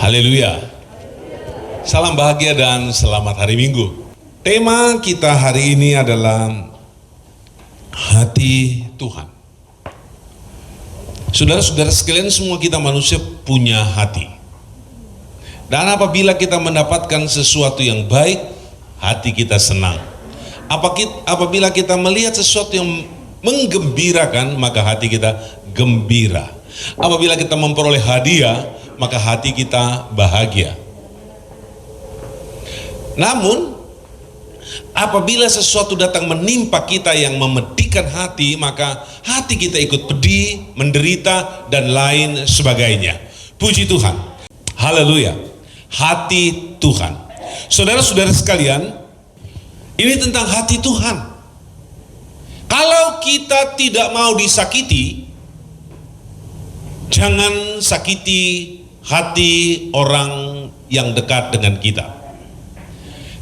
Haleluya. Salam bahagia dan selamat hari Minggu. Tema kita hari ini adalah hati Tuhan. Saudara-saudara sekalian, semua kita manusia punya hati. Dan apabila kita mendapatkan sesuatu yang baik, hati kita senang. Apabila kita melihat sesuatu yang menggembirakan, maka hati kita gembira. Apabila kita memperoleh hadiah, maka hati kita bahagia. Namun, apabila sesuatu datang menimpa kita yang memedihkan hati, maka hati kita ikut pedih, menderita, dan lain sebagainya. Puji Tuhan. Haleluya. Hati Tuhan. Saudara-saudara sekalian, ini tentang hati Tuhan. Kalau kita tidak mau disakiti, jangan sakiti hati orang yang dekat dengan kita.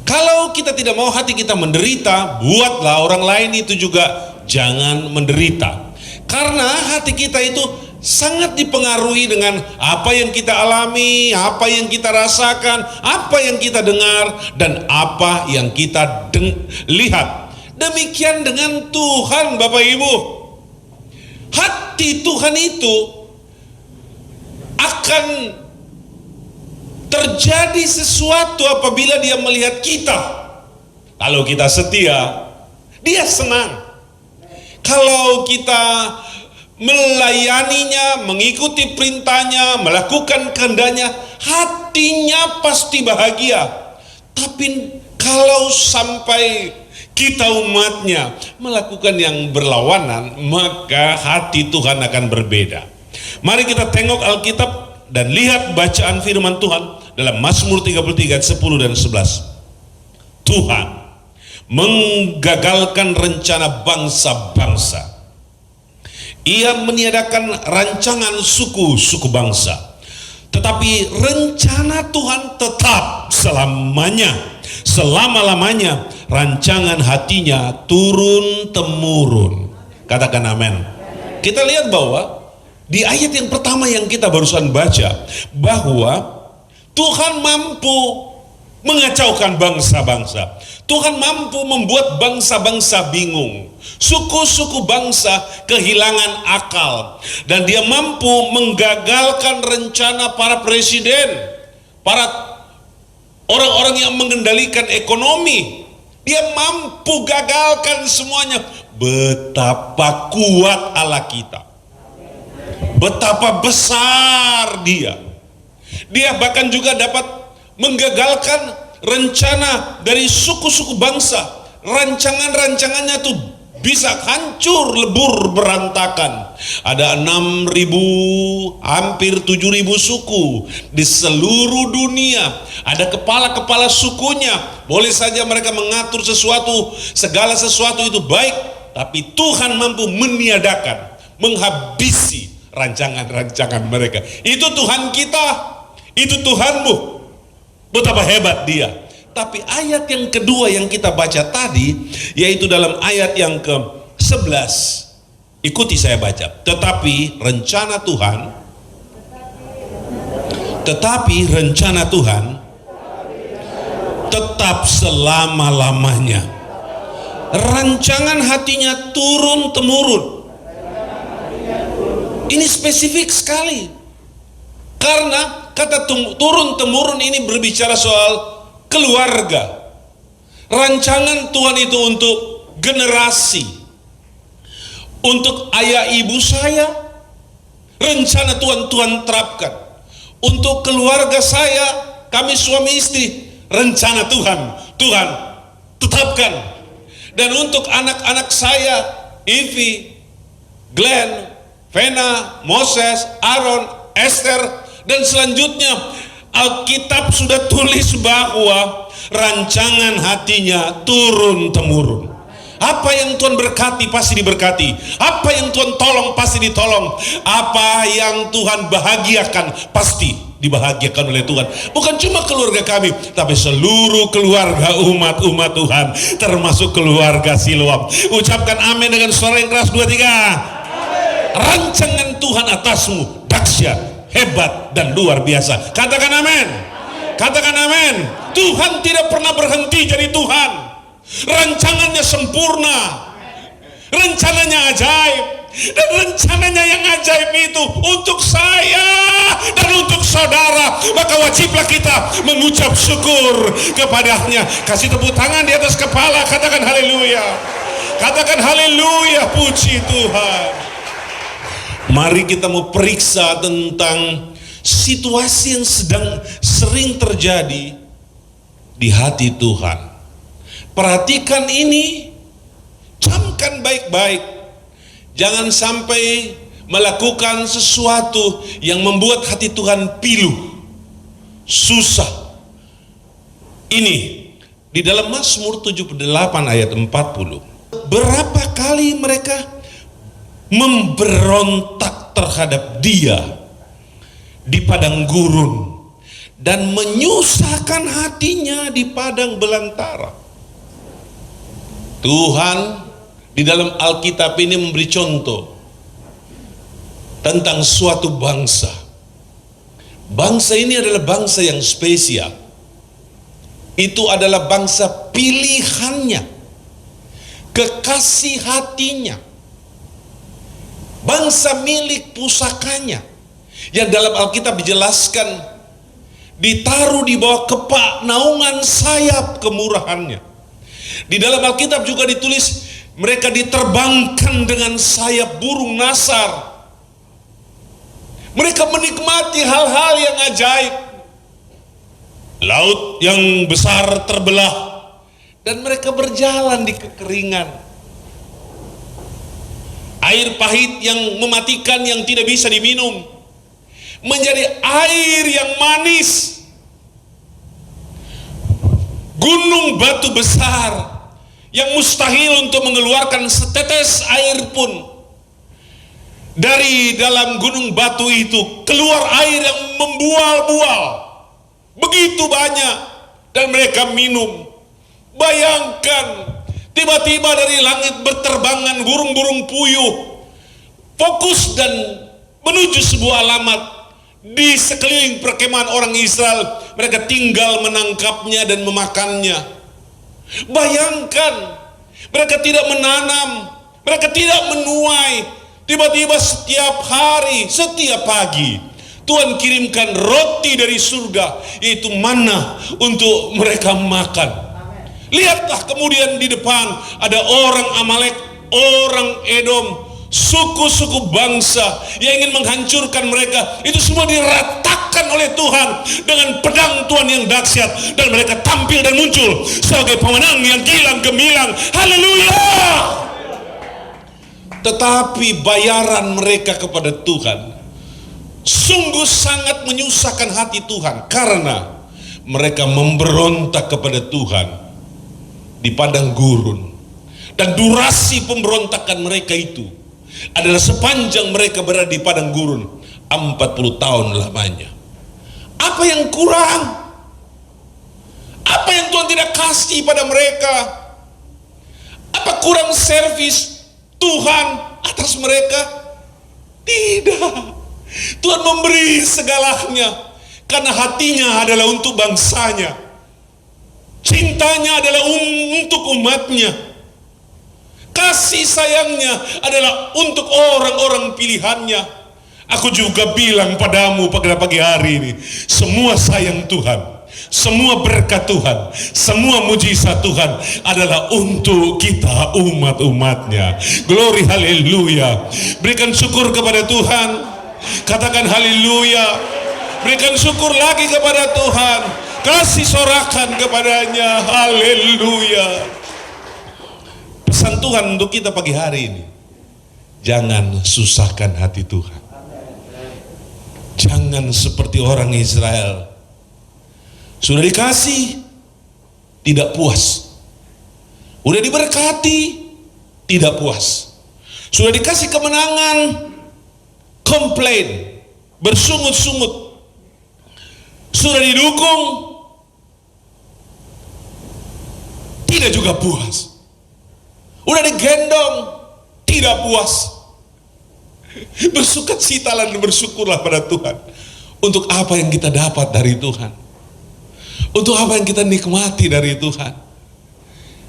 Kalau kita tidak mau hati kita menderita, buatlah orang lain itu juga jangan menderita. Karena hati kita itu sangat dipengaruhi dengan apa yang kita alami, apa yang kita rasakan, apa yang kita dengar, dan apa yang kita lihat. Demikian dengan Tuhan, Bapak Ibu. Hati Tuhan itu akan terjadi sesuatu apabila dia melihat kita. Kalau kita setia, dia senang. Kalau kita melayaninya, mengikuti perintahnya, melakukan kehendaknya, hatinya pasti bahagia. Tapi kalau sampai kita umatnya melakukan yang berlawanan, maka hati Tuhan akan berbeda. Mari kita tengok Alkitab dan lihat bacaan firman Tuhan dalam Mazmur 33 ayat 10 dan 11. Tuhan menggagalkan rencana bangsa-bangsa. Ia meniadakan rancangan suku-suku bangsa. Tetapi rencana Tuhan tetap selamanya, selama-lamanya. Rancangan hatinya turun-temurun. Katakan amin. Kita lihat bahwa di ayat yang pertama yang kita barusan baca, bahwa Tuhan mampu mengacaukan bangsa-bangsa. Tuhan mampu membuat bangsa-bangsa bingung. Suku-suku bangsa kehilangan akal. Dan dia mampu menggagalkan rencana para presiden, para orang-orang yang mengendalikan ekonomi. Dia mampu gagalkan semuanya. Betapa kuat Allah kita. Betapa besar dia. Dia bahkan juga dapat menggagalkan rencana dari suku-suku bangsa. Rancangan-rancangannya tuh bisa hancur, lebur, berantakan. Ada 6.000, hampir 7.000 suku di seluruh dunia. Ada kepala-kepala sukunya. Boleh saja mereka mengatur sesuatu, segala sesuatu itu baik, tapi Tuhan mampu meniadakan, menghabisi rancangan-rancangan mereka. Itu Tuhan kita, itu Tuhanmu. Betapa hebat dia. Tapi ayat yang kedua yang kita baca tadi, yaitu dalam ayat yang ke-11. Ikuti saya baca. Tetapi rencana Tuhan tetap selama-lamanya. Rancangan hatinya turun-temurun. Ini spesifik sekali. Karena kata turun-temurun ini berbicara soal keluarga. Rancangan Tuhan itu untuk generasi. Untuk ayah ibu saya, rencana Tuhan terapkan. Untuk keluarga saya, kami suami istri, rencana Tuhan tetapkan. Dan untuk anak-anak saya, Ivy, Glenn, Vena, Moses, Aaron, Esther, dan selanjutnya Alkitab sudah tulis bahwa rancangan hatinya turun-temurun. Apa yang Tuhan berkati pasti diberkati. Apa yang Tuhan tolong pasti ditolong. Apa yang Tuhan bahagiakan pasti dibahagiakan oleh Tuhan. Bukan cuma keluarga kami, tapi seluruh keluarga umat-umat Tuhan, termasuk keluarga Siloam. Ucapkan amin dengan suara yang keras. 2, 3. Rancangan Tuhan atasmu dahsyat. hebat dan luar biasa. Katakan amin. Katakan amin. Tuhan tidak pernah berhenti jadi Tuhan. Rancangannya sempurna. Rencananya ajaib. Dan rencananya yang ajaib itu untuk saya dan untuk saudara. Maka wajiblah kita mengucap syukur kepadanya. Kasih tepuk tangan di atas kepala. Katakan haleluya. Katakan haleluya, puji Tuhan. Mari kita mau periksa tentang situasi yang sering terjadi di hati Tuhan. Perhatikan ini, camkan baik-baik. Jangan sampai melakukan sesuatu yang membuat hati Tuhan pilu, susah. Ini di dalam Mazmur 78 ayat 40. Berapa kali mereka memberontak terhadap Dia di padang gurun dan menyusahkan hatinya di padang belantara. Tuhan di dalam Alkitab ini memberi contoh tentang suatu bangsa. Bangsa ini adalah bangsa yang spesial. Itu adalah bangsa pilihannya, kekasih hatinya, bangsa milik pusakanya, yang dalam Alkitab dijelaskan ditaruh di bawah kepak naungan sayap kemurahannya. Di dalam Alkitab juga ditulis mereka diterbangkan dengan sayap burung nasar. Mereka menikmati hal-hal yang ajaib. Laut yang besar terbelah dan mereka berjalan di kekeringan. Air pahit yang mematikan, yang tidak bisa diminum, menjadi air yang manis. Gunung batu besar yang mustahil untuk mengeluarkan setetes air pun, dari dalam gunung batu itu keluar air yang membual-bual begitu banyak, dan mereka minum. Bayangkan, tiba-tiba dari langit berterbangan burung-burung puyuh, fokus dan menuju sebuah alamat di sekeliling perkemahan orang Israel. Mereka tinggal menangkapnya dan memakannya. Bayangkan, mereka tidak menanam, mereka tidak menuai. Tiba-tiba setiap hari, setiap pagi, Tuhan kirimkan roti dari surga, yaitu manna untuk mereka makan. Lihatlah kemudian di depan ada orang Amalek, orang Edom, suku-suku bangsa yang ingin menghancurkan mereka. Itu semua diratakan oleh Tuhan dengan pedang Tuhan yang dahsyat, dan mereka tampil dan muncul sebagai pemenang yang gilang gemilang. Haleluya! Tetapi bayaran mereka kepada Tuhan sungguh sangat menyusahkan hati Tuhan, karena mereka memberontak kepada Tuhan di padang gurun. Dan durasi pemberontakan mereka itu adalah sepanjang mereka berada di padang gurun, 40 tahun lamanya. Apa yang kurang? Apa yang Tuhan tidak kasih pada mereka? Apa kurang servis Tuhan atas mereka? Tidak. Tuhan memberi segalanya karena hatinya adalah untuk bangsanya. Cintanya adalah untuk umatnya. Kasih sayangnya adalah untuk orang-orang pilihannya. Aku juga bilang padamu pada pagi hari ini, semua sayang Tuhan, semua berkat Tuhan, semua mujizat Tuhan adalah untuk kita umat-umatnya. Glory, haleluya. Berikan syukur kepada Tuhan. Katakan haleluya. Berikan syukur lagi kepada Tuhan. Kasih sorakan kepadanya. Haleluya. Pesan Tuhan untuk kita pagi hari ini, jangan susahkan hati Tuhan. Jangan seperti orang Israel, sudah dikasih tidak puas, udah diberkati tidak puas, sudah dikasih kemenangan komplain, bersungut-sungut, sudah didukung tidak juga puas, udah digendong tidak puas. Bersukacitalah dan bersyukurlah pada Tuhan. Untuk apa yang kita dapat dari Tuhan? Untuk apa yang kita nikmati dari Tuhan?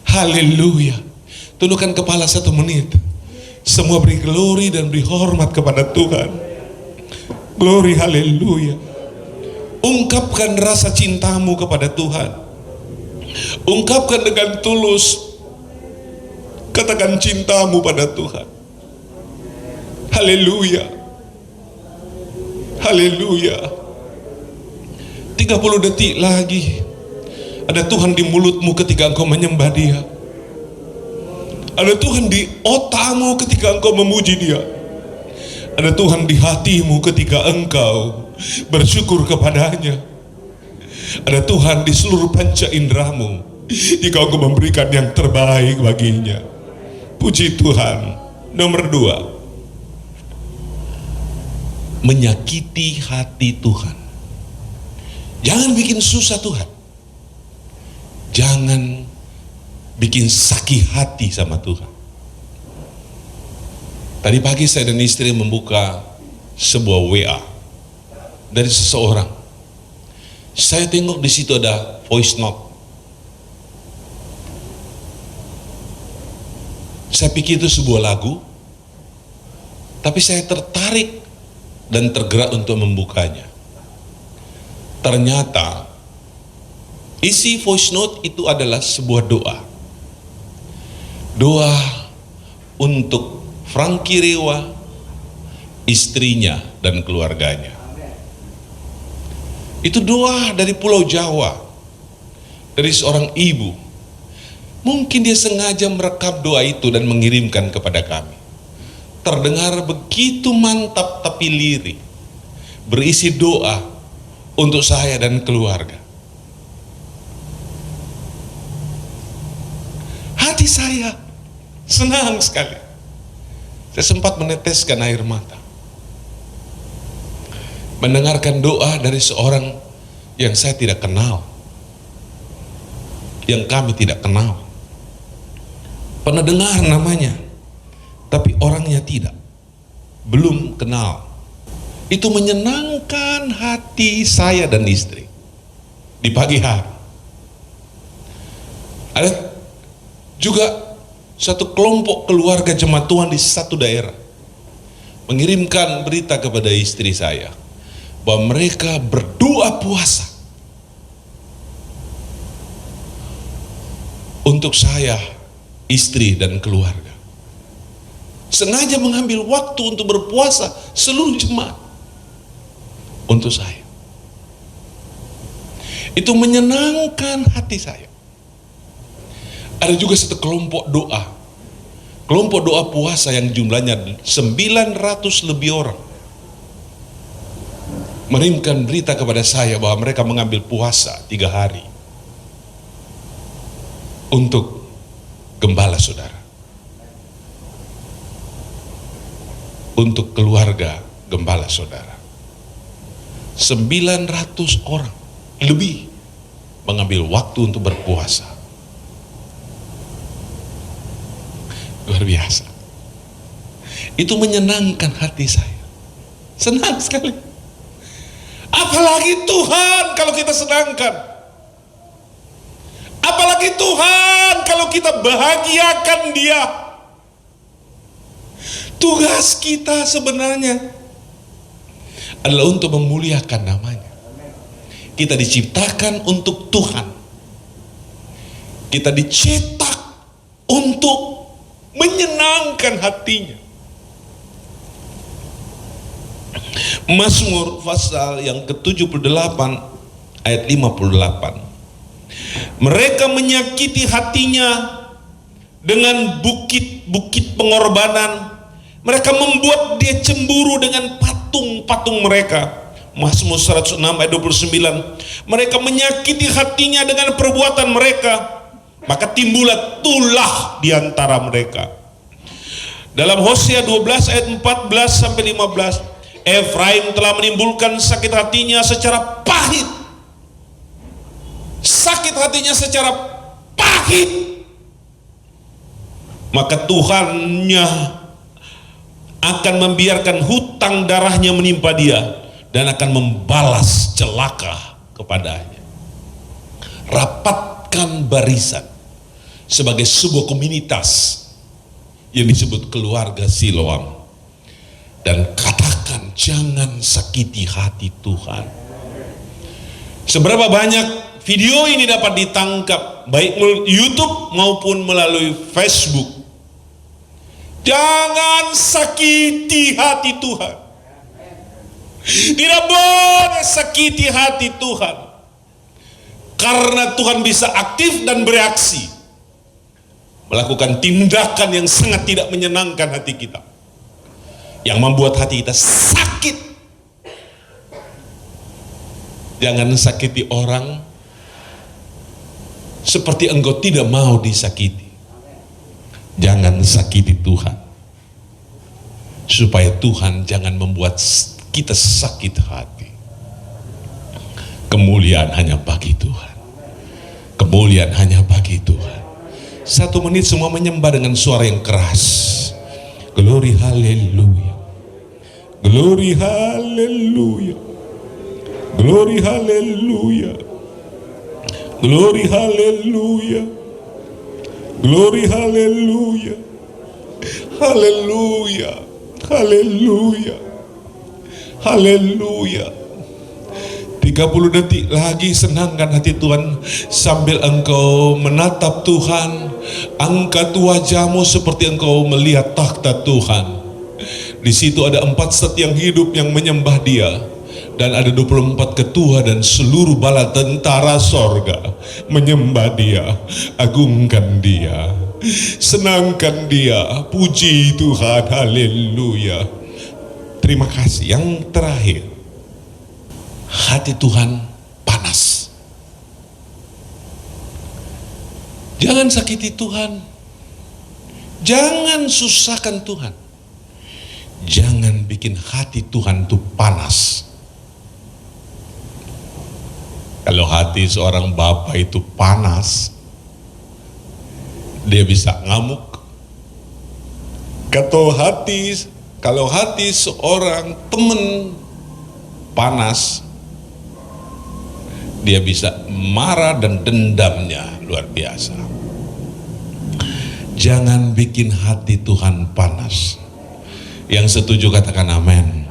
Haleluya. Tundukkan kepala 1 menit. Semua beri glory dan beri hormat kepada Tuhan. Glory, haleluya. Ungkapkan rasa cintamu kepada Tuhan. Ungkapkan dengan tulus. Katakan cintamu pada Tuhan. Haleluya. Haleluya. 30 detik lagi. Ada Tuhan di mulutmu ketika engkau menyembah Dia. Ada Tuhan di otakmu ketika engkau memuji Dia. Ada Tuhan di hatimu ketika engkau bersyukur kepadanya. Ada Tuhan di seluruh panca inderamu jika engkau memberikan yang terbaik baginya. Puji Tuhan. Nomor 2, menyakiti hati Tuhan. Jangan bikin susah Tuhan. Jangan bikin sakit hati sama Tuhan. Tadi pagi saya dan istri membuka sebuah WA dari seseorang. Saya tengok di situ ada voice note. Saya pikir itu sebuah lagu, tapi saya tertarik dan tergerak untuk membukanya. Ternyata isi voice note itu adalah sebuah doa. Doa untuk Frankie Rewa, istrinya dan keluarganya. Itu doa dari Pulau Jawa, dari seorang ibu. Mungkin dia sengaja merekam doa itu dan mengirimkan kepada kami. Terdengar begitu mantap tapi lirik, berisi doa untuk saya dan keluarga. Hati saya senang sekali. Saya sempat meneteskan air mata mendengarkan doa dari seorang yang saya tidak kenal, yang kami tidak kenal. Pernah dengar namanya, tapi orangnya tidak, belum kenal. Itu menyenangkan hati saya dan istri di pagi hari. Ada juga satu kelompok keluarga jemaat Tuhan di satu daerah mengirimkan berita kepada istri saya bahwa mereka berdoa puasa untuk saya, istri dan keluarga. Sengaja mengambil waktu untuk berpuasa seluruh jemaat untuk saya. Itu menyenangkan hati saya. Ada juga satu kelompok doa puasa yang jumlahnya 900 lebih orang mengirimkan berita kepada saya bahwa mereka mengambil puasa 3 hari untuk gembala saudara, untuk keluarga gembala saudara. 900 orang lebih mengambil waktu untuk berpuasa. Luar biasa. Itu menyenangkan hati saya. Senang sekali. Apalagi Tuhan kalau kita senangkan. Apalagi Tuhan kalau kita bahagiakan Dia. Tugas kita sebenarnya adalah untuk memuliakan namanya. Kita diciptakan untuk Tuhan. Kita dicetak untuk menyenangkan hatinya. Mazmur pasal yang ke-78 ayat 58. Mereka menyakiti hatinya dengan bukit-bukit pengorbanan. Mereka membuat dia cemburu dengan patung-patung mereka. Mazmur 106 ayat 29. Mereka menyakiti hatinya dengan perbuatan mereka, maka timbullah tulah di antara mereka. Dalam Hosea 12 ayat 14 sampai 15, Efraim telah menimbulkan sakit hatinya secara pahit. Sakit hatinya secara pahit. Maka Tuhannya akan membiarkan hutang darahnya menimpa dia dan akan membalas celaka kepadanya. Rapatkan barisan sebagai sebuah komunitas yang disebut keluarga Siloam, dan katakan jangan sakiti hati Tuhan. Seberapa banyak video ini dapat ditangkap baik melalui YouTube maupun melalui Facebook. Jangan sakiti hati Tuhan. Tidak boleh sakiti hati Tuhan, karena Tuhan bisa aktif dan bereaksi, melakukan tindakan yang sangat tidak menyenangkan hati kita, yang membuat hati kita sakit. Jangan sakiti orang seperti engkau tidak mau disakiti. Jangan sakiti Tuhan, supaya Tuhan jangan membuat kita sakit hati. Kemuliaan hanya bagi Tuhan. Kemuliaan hanya bagi Tuhan. 1 menit semua menyembah dengan suara yang keras. Glory haleluya. Glory haleluya. Glory haleluya. Glory haleluya. Glory haleluya. Haleluya. Haleluya. Haleluya. 30 detik lagi senangkan hati Tuhan sambil engkau menatap Tuhan. Angkat wajahmu seperti engkau melihat takhta Tuhan. Di situ ada 4 set yang hidup yang menyembah Dia, dan ada 24 ketua dan seluruh bala tentara sorga menyembah Dia, agungkan Dia, senangkan Dia, puji Tuhan, haleluya. Terima kasih. Yang terakhir, hati Tuhan panas. Jangan sakiti Tuhan, jangan susahkan Tuhan, jangan bikin hati Tuhan itu panas. Kalau hati seorang bapak itu panas, dia bisa ngamuk. Kalau hati seorang teman panas, dia bisa marah dan dendamnya luar biasa. Jangan bikin hati Tuhan panas. Yang setuju katakan amin.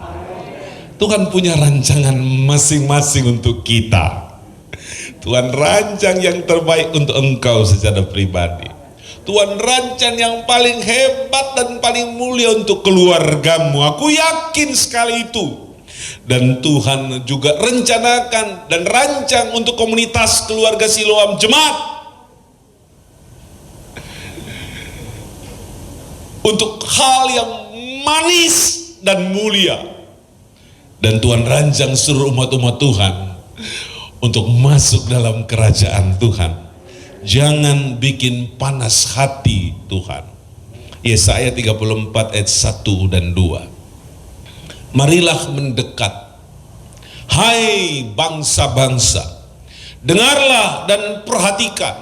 Tuhan punya rancangan masing-masing untuk kita. Tuhan rancang yang terbaik untuk engkau secara pribadi. Tuhan rancang yang paling hebat dan paling mulia untuk keluargamu. Aku yakin sekali itu. Dan Tuhan juga rencanakan dan rancang untuk komunitas keluarga Siloam Jemaat, untuk hal yang manis dan mulia. Dan Tuhan rancang seluruh umat-umat Tuhan untuk masuk dalam kerajaan Tuhan. Jangan bikin panas hati Tuhan. Yesaya 34 ayat 1 dan 2. Marilah mendekat, hai bangsa-bangsa, dengarlah dan perhatikan,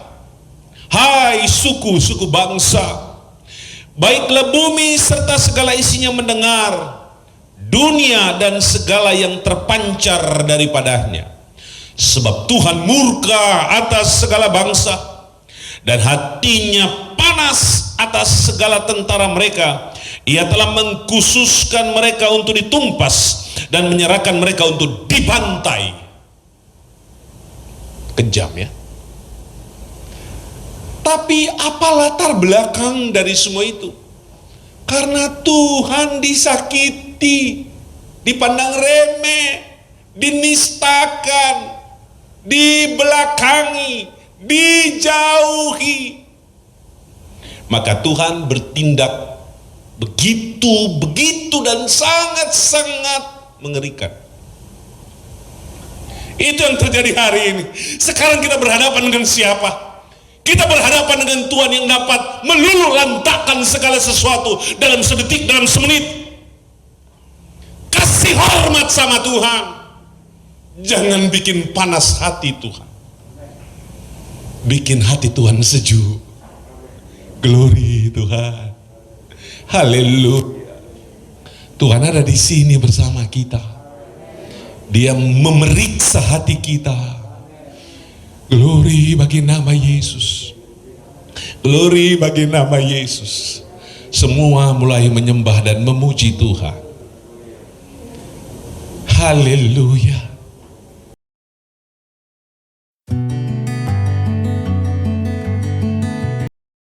hai suku-suku bangsa. Baiklah bumi serta segala isinya mendengar, dunia dan segala yang terpancar daripadanya. Sebab Tuhan murka atas segala bangsa, dan hatinya panas atas segala tentara mereka. Ia telah mengkhususkan mereka untuk ditumpas dan menyerahkan mereka untuk dibantai. Kejam ya. Tapi apa latar belakang dari semua itu? Karena Tuhan disakiti, dipandang remeh, dinistakan, dibelakangi, dijauhi. Maka Tuhan bertindak begitu dan sangat mengerikan. Itu yang terjadi hari ini. Sekarang kita berhadapan dengan siapa? Kita berhadapan dengan Tuhan yang dapat meluluhlantakkan segala sesuatu dalam sedetik, dalam semenit. Kasih hormat sama Tuhan. Jangan bikin panas hati Tuhan. Bikin hati Tuhan sejuk. Glory Tuhan. Haleluya. Tuhan ada di sini bersama kita. Dia memeriksa hati kita. Glory bagi nama Yesus. Glory bagi nama Yesus. Semua mulai menyembah dan memuji Tuhan. Haleluya.